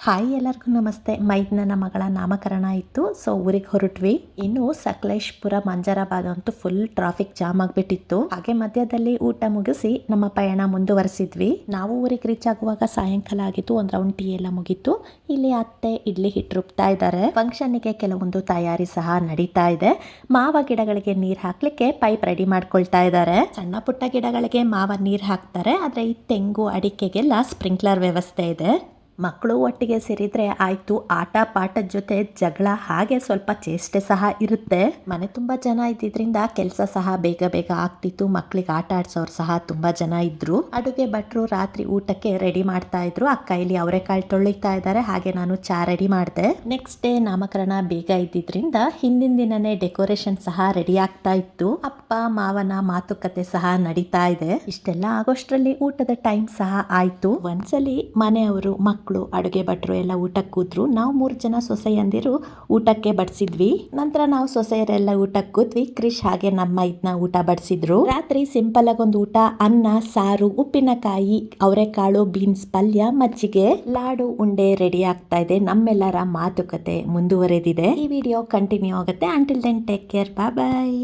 Hi, ಎಲ್ಲರಿಗೂ ನಮಸ್ತೆ. ಮೈದ್ನನ ಮಗಳ ನಾಮಕರಣ ಇತ್ತು, ಸೊ ಊರಿಗೆ ಹೊರಟ್ವಿ. ಇನ್ನು ಸಕಲೇಶ್ಪುರ ಮಂಜರಾಬಾದ್ ಅಂತೂ ಫುಲ್ ಟ್ರಾಫಿಕ್ ಜಾಮ್ ಆಗ್ಬಿಟ್ಟಿತ್ತು. ಹಾಗೆ ಮಧ್ಯದಲ್ಲಿ ಊಟ ಮುಗಿಸಿ ನಮ್ಮ ಪಯಣ ಮುಂದುವರಿಸಿದ್ವಿ. ನಾವು ಊರಿಗೆ ರೀಚ್ ಆಗುವಾಗ ಸಾಯಂಕಾಲ ಆಗಿತ್ತು. ಒಂದ್ ರೌಂಡ್ ಟೀ ಎಲ್ಲ ಮುಗೀತು. ಇಲ್ಲಿ ಅತ್ತೆ ಇಡ್ಲಿ ಹಿಟ್ಟು ರುಬ್ತಾ ಇದ್ದಾರೆ. ಫಂಕ್ಷನ್ಗೆ ಕೆಲವೊಂದು ತಯಾರಿ ಸಹ ನಡೀತಾ ಇದೆ. ಮಾವ ಗಿಡಗಳಿಗೆ ನೀರ್ ಹಾಕ್ಲಿಕ್ಕೆ ಪೈಪ್ ರೆಡಿ ಮಾಡ್ಕೊಳ್ತಾ ಇದ್ದಾರೆ. ಸಣ್ಣ ಪುಟ್ಟ ಗಿಡಗಳಿಗೆ ಮಾವ ನೀರ್ ಹಾಕ್ತಾರೆ, ಆದ್ರೆ ಈ ತೆಂಗು ಅಡಿಕೆಗೆಲ್ಲ ಸ್ಪ್ರಿಂಕ್ಲರ್ ವ್ಯವಸ್ಥೆ ಇದೆ. ಮಕ್ಕಳು ಒಟ್ಟಿಗೆ ಸೇರಿದ್ರೆ ಆಯ್ತು, ಆಟ ಪಾಠದ ಜೊತೆ ಜಗಳ, ಹಾಗೆ ಸ್ವಲ್ಪ ಚೇಷ್ಟೆ ಸಹ ಇರುತ್ತೆ. ಮನೆ ತುಂಬಾ ಜನ ಇದ್ದಿದ್ರಿಂದ ಕೆಲಸ ಸಹ ಬೇಗ ಬೇಗ ಆಗ್ತಿತ್ತು. ಮಕ್ಕಳಿಗೆ ಆಟ ಆಡ್ಸೋರು ಸಹ ತುಂಬಾ ಜನ ಇದ್ರು. ಅಡುಗೆ ಭಟ್ರು ರಾತ್ರಿ ಊಟಕ್ಕೆ ರೆಡಿ ಮಾಡ್ತಾ ಇದ್ರು. ಅಕ್ಕ ಇಲ್ಲಿ ಅವರೆಕಾಳು ತೊಳಿತಾ ಇದ್ದಾರೆ, ಹಾಗೆ ನಾನು ಚಾ ರೆಡಿ ಮಾಡಿದೆ. ನೆಕ್ಸ್ಟ್ ಡೇ ನಾಮಕರಣ ಬೇಗ ಇದ್ದಿದ್ರಿಂದ ಹಿಂದಿನ ದಿನನೇ ಡೆಕೋರೇಷನ್ ಸಹ ರೆಡಿ ಆಗ್ತಾ ಇತ್ತು. ಅಪ್ಪ ಮಾವನ ಮಾತುಕತೆ ಸಹ ನಡೀತಾ ಇದೆ. ಇಷ್ಟೆಲ್ಲ ಆಗೋಷ್ಟರಲ್ಲಿ ಊಟದ ಟೈಮ್ ಸಹ ಆಯ್ತು. ಒಂದ್ಸಲಿ ಮನೆಯವರು, ಮಕ್ಕಳು, ಅಡುಗೆ ಭಟ್ರು ಎಲ್ಲ ಊಟಕ್ಕೆ ಕೂತ್ರು. ನಾವು 3 ಜನ ಸೊಸೆಯಂದಿರು ಊಟಕ್ಕೆ ಬಡಿಸಿದ್ವಿ. ನಂತರ ನಾವು ಸೊಸೆಯರೆಲ್ಲ ಊಟಕ್ಕೆ ಕೂತ್ವಿ. ಕ್ರಿಶ್ ಹಾಗೆ ನಮ್ಮ ಇದನ್ನ ಊಟ ಬಡಿಸಿದ್ರು. ರಾತ್ರಿ ಸಿಂಪಲ್ ಆಗಿ ಒಂದು ಊಟ: ಅನ್ನ, ಸಾರು, ಉಪ್ಪಿನಕಾಯಿ, ಅವರೆಕಾಳು, ಬೀನ್ಸ್ ಪಲ್ಯ, ಮಜ್ಜಿಗೆ, ಲಾಡು, ಉಂಡೆ ರೆಡಿ ಆಗ್ತಾ ಇದೆ. ನಮ್ಮೆಲ್ಲರ ಮಾತುಕತೆ ಮುಂದುವರೆದಿದೆ. ಈ ವಿಡಿಯೋ ಕಂಟಿನ್ಯೂ ಆಗುತ್ತೆ. ಅಂಟಿಲ್ ದೆನ್ ಟೇಕ್ ಕೇರ್, ಬಾಯ್ ಬಾಯ್.